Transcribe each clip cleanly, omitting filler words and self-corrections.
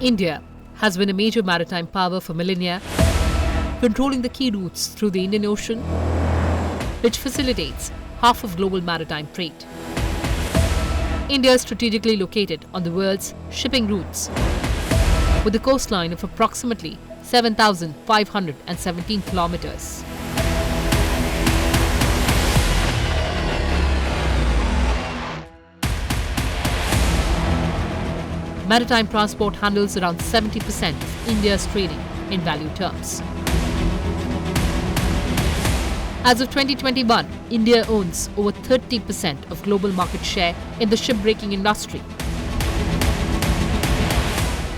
India has been a major maritime power for millennia, controlling the key routes through the Indian Ocean, which facilitates half of global maritime trade. India is strategically located on the world's shipping routes, with a coastline of approximately 7,517 kilometers. Maritime transport handles around 70% of India's trading in value terms. As of 2021, India owns over 30% of global market share in the shipbreaking industry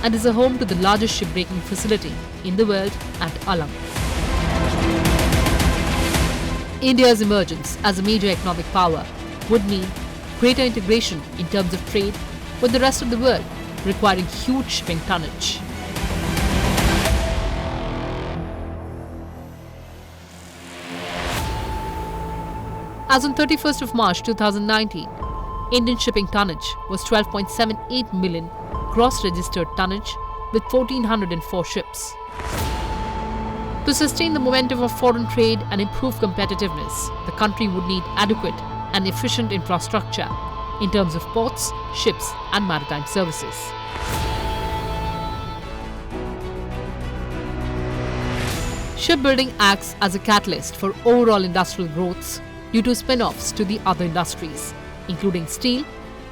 and is a home to the largest shipbreaking facility in the world at Alam. India's emergence as a major economic power would mean greater integration in terms of trade with the rest of the world, requiring huge shipping tonnage. As on 31st of March 2019, Indian shipping tonnage was 12.78 million gross registered tonnage with 1,404 ships. To sustain the momentum of foreign trade and improve competitiveness, the country would need adequate and efficient infrastructure in terms of ports, ships and maritime services. Shipbuilding acts as a catalyst for overall industrial growth due to spin-offs to the other industries, including steel,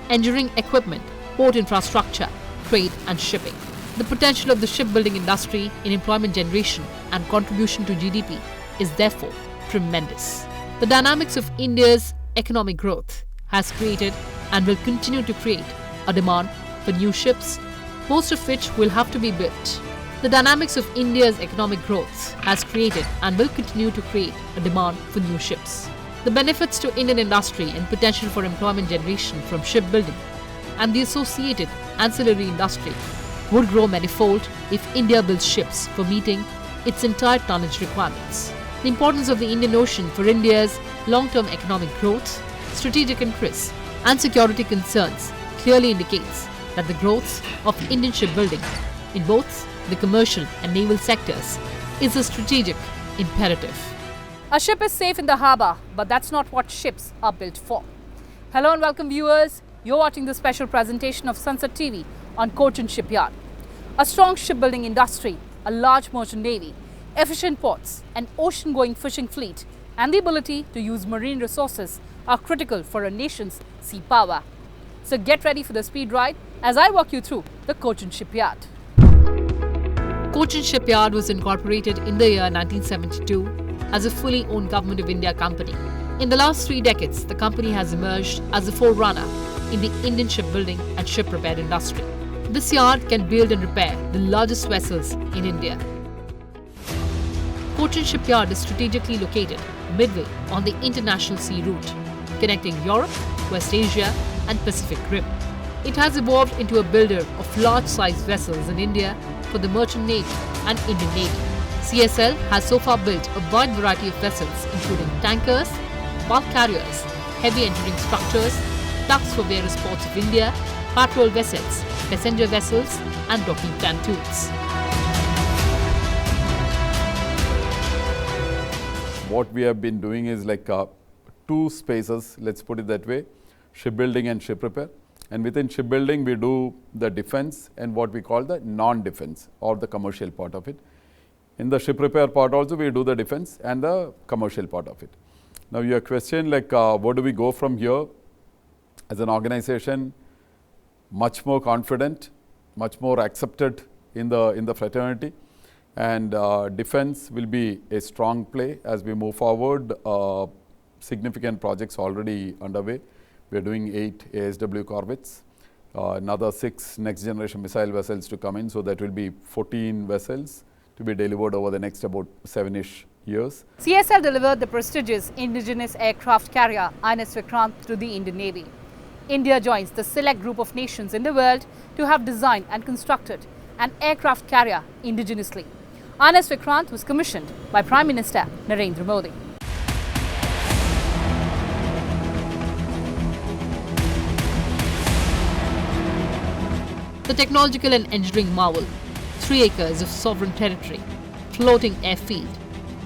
engineering equipment, port infrastructure, trade and shipping. The potential of the shipbuilding industry in employment generation and contribution to GDP is therefore tremendous. The dynamics of India's economic growth has created and will continue to create a demand for new ships, most of which will have to be built. The dynamics of India's economic growth has created and will continue to create a demand for new ships. The benefits to Indian industry and potential for employment generation from shipbuilding and the associated ancillary industry would grow manifold if India builds ships for meeting its entire tonnage requirements. The importance of the Indian Ocean for India's long-term economic growth, strategic interests and security concerns clearly indicates that the growth of Indian shipbuilding in both the commercial and naval sectors is a strategic imperative. A ship is safe in the harbour, but that's not what ships are built for. Hello and welcome viewers. You're watching the special presentation of Sansad TV on Cochin Shipyard. A strong shipbuilding industry, a large merchant navy, efficient ports, an ocean-going fishing fleet and the ability to use marine resources are critical for a nation's sea power. So get ready for the speed ride as I walk you through the Cochin Shipyard. Cochin Shipyard was incorporated in the year 1972 as a fully owned Government of India company. In the last 3 decades, the company has emerged as a forerunner in the Indian shipbuilding and ship repair industry. This yard can build and repair the largest vessels in India. Cochin Shipyard is strategically located midway on the international sea route, connecting Europe, West Asia and Pacific Rim. It has evolved into a builder of large-sized vessels in India for the Merchant Navy and Indian Navy. CSL has so far built a wide variety of vessels including tankers, bulk carriers, heavy engineering structures, tugs for various ports of India, patrol vessels, passenger vessels and docking pontoons. What we have been doing is like two spaces, let's put it that way, shipbuilding and ship repair. And within shipbuilding, we do the defense and what we call the non-defense or the commercial part of it. In the ship repair part also, we do the defense and the commercial part of it. Now, your question like, where do we go from here? As an organization, much more confident, much more accepted in the fraternity, and defense will be a strong play as we move forward. Significant projects already underway. We are doing 8 ASW corvettes, another 6 next generation missile vessels to come in, so that will be 14 vessels to be delivered over the next about 7-ish years. CSL delivered the prestigious indigenous aircraft carrier INS Vikrant to the Indian Navy. India joins the select group of nations in the world to have designed and constructed an aircraft carrier indigenously. INS Vikrant was commissioned by Prime Minister Narendra Modi. The technological and engineering marvel, 3 acres of sovereign territory, floating airfield,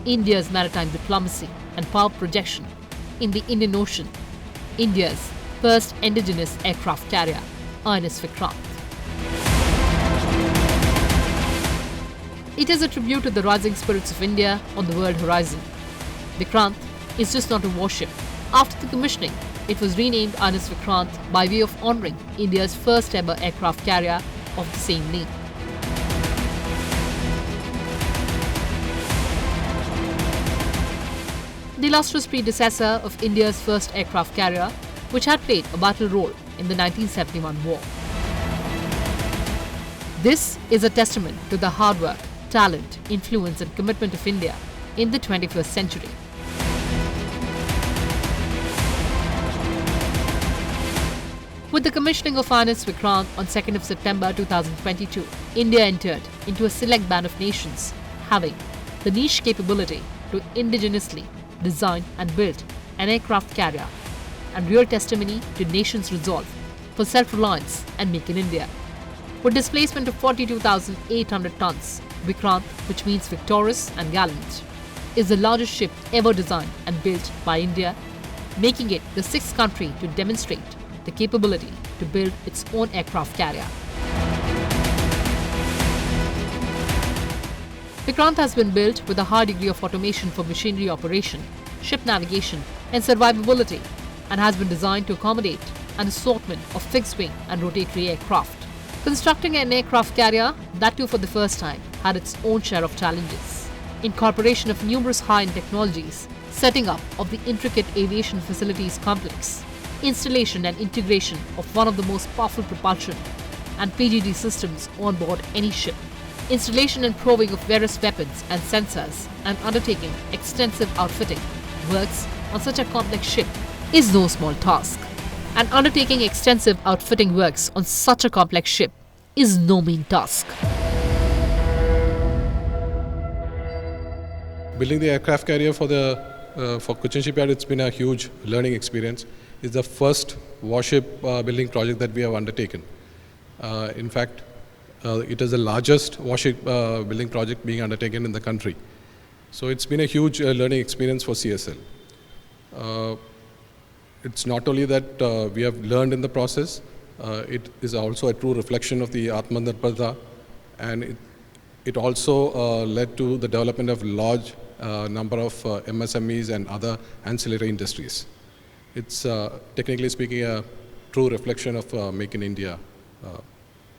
India's maritime diplomacy and power projection in the Indian Ocean, India's first indigenous aircraft carrier, INS Vikrant. It is a tribute to the rising spirits of India on the world horizon. Vikrant is just not a warship. After the commissioning, it was renamed INS Vikrant by way of honouring India's first ever aircraft carrier of the same name. The illustrious predecessor of India's first aircraft carrier, which had played a vital role in the 1971 war. This is a testament to the hard work, talent, influence and commitment of India in the 21st century. With the commissioning of INS Vikrant on 2nd of September 2022, India entered into a select band of nations having the niche capability to indigenously design and build an aircraft carrier, and real testimony to nations' resolve for self-reliance and Make in India. With displacement of 42,800 tons, Vikrant, which means victorious and gallant, is the largest ship ever designed and built by India, making it the 6th country to demonstrate the capability to build its own aircraft carrier. Vikrant has been built with a high degree of automation for machinery operation, ship navigation and survivability, and has been designed to accommodate an assortment of fixed-wing and rotatory aircraft. Constructing an aircraft carrier, that too for the first time, had its own share of challenges. Incorporation of numerous high-end technologies, setting up of the intricate aviation facilities complex, installation and integration of one of the most powerful propulsion and PGD systems on board any ship, installation and probing of various weapons and sensors, and undertaking extensive outfitting works on such a complex ship is no small task. And undertaking extensive outfitting works on such a complex ship is no mean task. Building the aircraft carrier for Cochin Shipyard, it's been a huge learning experience. It's the first warship building project that we have undertaken. In fact, it is the largest warship building project being undertaken in the country. So it's been a huge learning experience for CSL. It's not only that we have learned in the process, it is also a true reflection of the Atmanirbharta, and it also led to the development of large number of MSMEs and other ancillary industries. It's technically speaking a true reflection of Make in India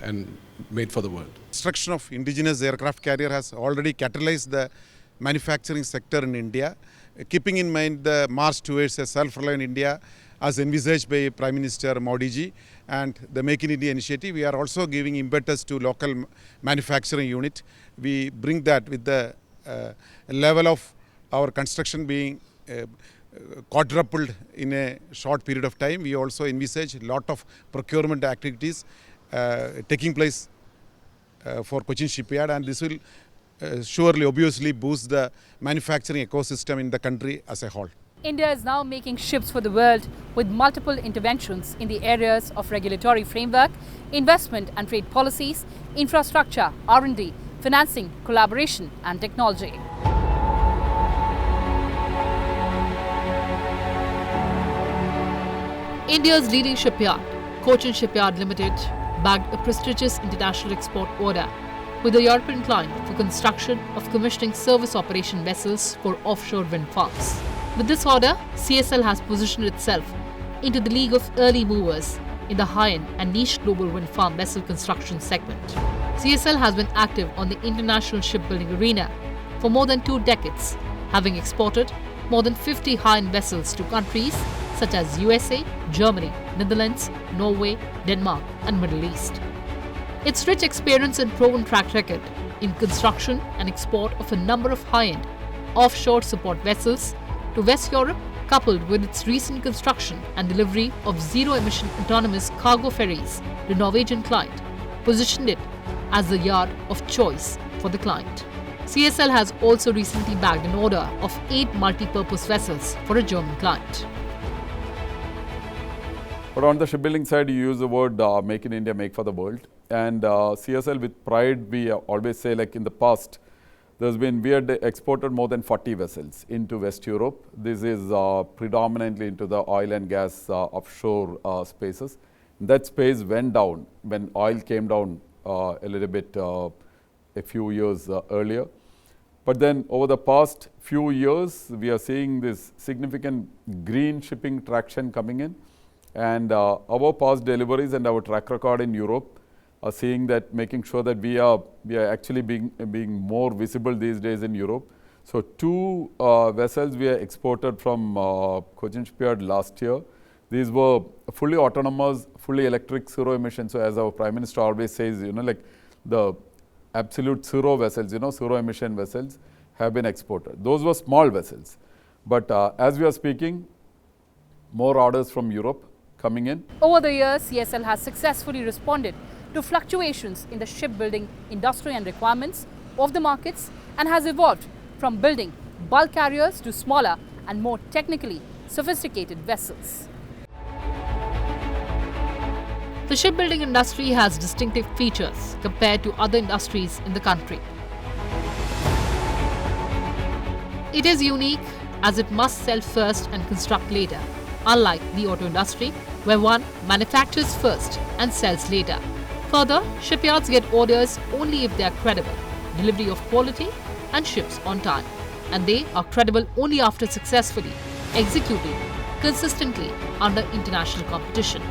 and made for the world. Construction of indigenous aircraft carrier has already catalyzed the manufacturing sector in India, keeping in mind the march towards a self-reliant India as envisaged by Prime Minister Modi ji and the Make in India initiative. We are also giving impetus to local manufacturing unit. We bring that with the level of our construction being quadrupled in a short period of time. We also envisage a lot of procurement activities taking place for Cochin Shipyard, and this will surely, obviously boost the manufacturing ecosystem in the country as a whole. India is now making ships for the world with multiple interventions in the areas of regulatory framework, investment and trade policies, infrastructure, R&D, financing, collaboration and technology. India's leading shipyard, Cochin Shipyard Limited, bagged a prestigious international export order with a European client for construction of commissioning service operation vessels for offshore wind farms. With this order, CSL has positioned itself into the league of early movers in the high-end and niche global wind farm vessel construction segment. CSL has been active on the international shipbuilding arena for more than 2 decades, having exported more than 50 high-end vessels to countries such as USA, Germany, Netherlands, Norway, Denmark and Middle East. Its rich experience and proven track record in construction and export of a number of high-end offshore support vessels to West Europe, coupled with its recent construction and delivery of zero-emission autonomous cargo ferries to Norwegian client, positioned it as the yard of choice for the client. CSL has also recently bagged an order of 8 multi-purpose vessels for a German client. But on the shipbuilding side, you use the word Make in India, Make for the World. And CSL with pride, we always say, like in the past, we had exported more than 40 vessels into West Europe. This is predominantly into the oil and gas offshore spaces. That space went down when oil came down a little bit a few years earlier. But then over the past few years, we are seeing this significant green shipping traction coming in. And our past deliveries and our track record in Europe are seeing that, making sure that we are actually being more visible these days in Europe. So 2 vessels we exported from Cochin Shipyard last year. These were fully autonomous, fully electric, zero emission. So as our Prime Minister always says, like the absolute zero vessels, zero emission vessels have been exported. Those were small vessels. But as we are speaking, more orders from Europe coming in. Over the years, CSL has successfully responded to fluctuations in the shipbuilding industry and requirements of the markets, and has evolved from building bulk carriers to smaller and more technically sophisticated vessels. The shipbuilding industry has distinctive features compared to other industries in the country. It is unique as it must sell first and construct later, unlike the auto industry where one manufactures first and sells later. Further, shipyards get orders only if they are credible, delivery of quality and ships on time, and they are credible only after successfully executing consistently under international competition.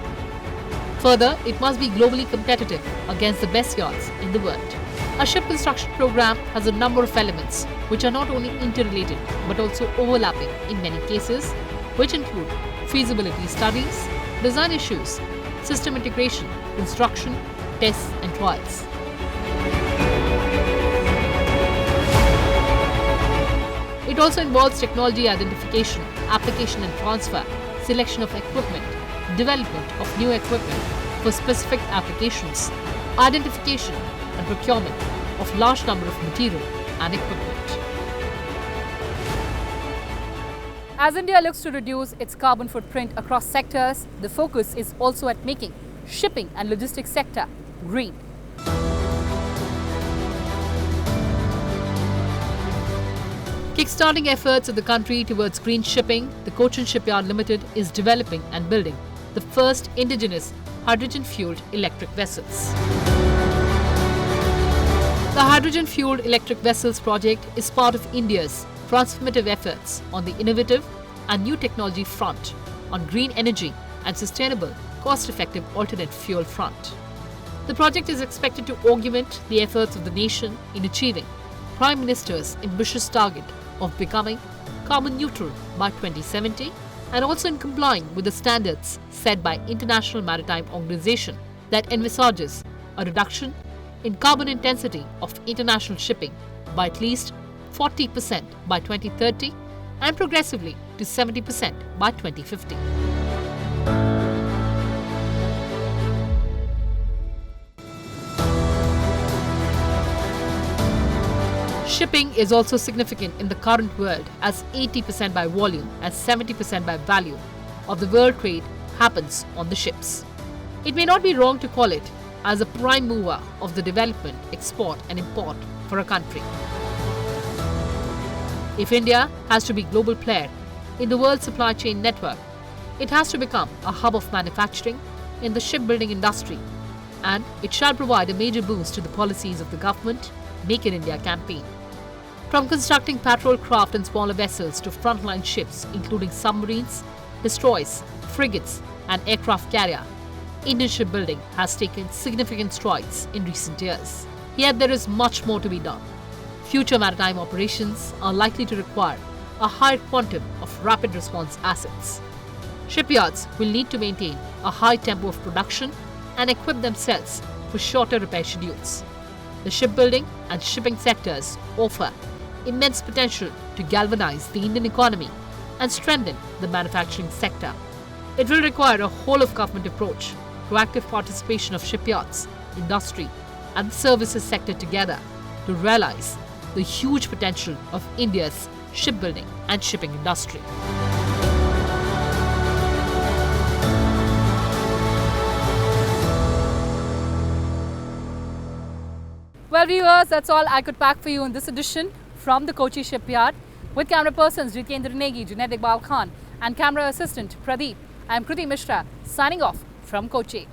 Further, it must be globally competitive against the best yards in the world. A ship construction program has a number of elements which are not only interrelated but also overlapping in many cases, which include feasibility studies, design issues, system integration, construction, tests and trials. It also involves technology identification, application and transfer, selection of equipment, development of new equipment for specific applications, identification and procurement of large number of material and equipment. As India looks to reduce its carbon footprint across sectors, the focus is also at making shipping and logistics sector green. Kickstarting efforts of the country towards green shipping, the Cochin Shipyard Limited is developing and building the first indigenous hydrogen-fueled electric vessels. The hydrogen-fueled electric vessels project is part of India's transformative efforts on the innovative and new technology front, on green energy and sustainable, cost-effective alternate fuel front. The project is expected to augment the efforts of the nation in achieving Prime Minister's ambitious target of becoming carbon neutral by 2070, and also in complying with the standards set by International Maritime Organization that envisages a reduction in carbon intensity of international shipping by at least 40% by 2030 and progressively to 70% by 2050. Shipping is also significant in the current world, as 80% by volume and 70% by value of the world trade happens on the ships. It may not be wrong to call it as a prime mover of the development, export and import for a country. If India has to be a global player in the world supply chain network, it has to become a hub of manufacturing in the shipbuilding industry, and it shall provide a major boost to the policies of the government Make in India campaign. From constructing patrol craft and smaller vessels to frontline ships including submarines, destroyers, frigates and aircraft carrier, Indian shipbuilding has taken significant strides in recent years. Yet there is much more to be done. Future maritime operations are likely to require a higher quantum of rapid response assets. Shipyards will need to maintain a high tempo of production and equip themselves for shorter repair schedules. The shipbuilding and shipping sectors offer immense potential to galvanize the Indian economy and strengthen the manufacturing sector. It will require a whole-of-government approach, proactive participation of shipyards, industry and the services sector together to realize the huge potential of India's shipbuilding and shipping industry. Well, viewers, that's all I could pack for you in this edition from the Kochi Shipyard. With camera persons Jitendra, Junaid and camera assistant Pradeep, I am Kriti Mishra signing off from Kochi.